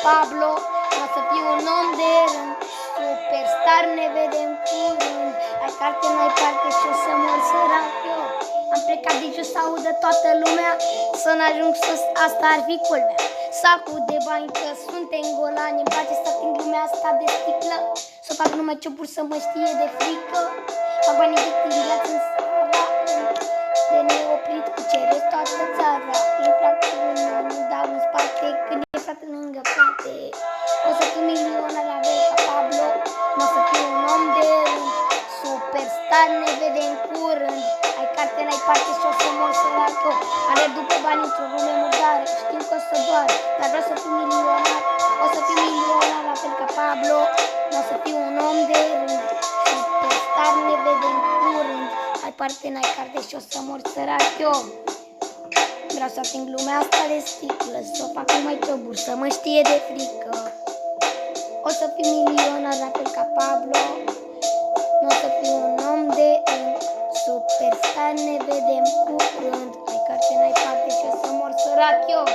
Pablo, o să fiu un om de rând, superstar, ne vedem curând. Ai carte, n-ai parte și o să mor sărac eu. Am plecat de jos să audă toată lumea, să n-ajung sus, asta ar fi culmea. Sacul de bani că suntem golani, îmi place să ating lumea asta de sticlă, să fac numai ciopuri să mă știe de frică. Fac banii de tiriați în seara, de neoprit cu ceresc toată țara. Infracțiune, nu dau în spate, când e frate lângă frate. O să fiu milionar la fel ca Pablo, o să fiu un om de rând, superstar, ne vedem curând. Ai carte, n-ai parte și o să mor sărac eu. Are după bani într-o lume murdare, știu că o să doare, dar vreau să fiu milionar. O să fiu milionar la fel ca Pablo, o să fiu un om de rând, superstar, ne vedem curând. Ai parte, n-ai carte și o să mor sărac eu. Vreau să ating lumea asta de sticlă, să o fac numai cioburi, să mă știe de frică. O să fiu milionar la fel ca Pablo, o să fiu un om de rând, superstar, ne vedem curând. Ai carte, n-ai parte și o să mor sărac eu.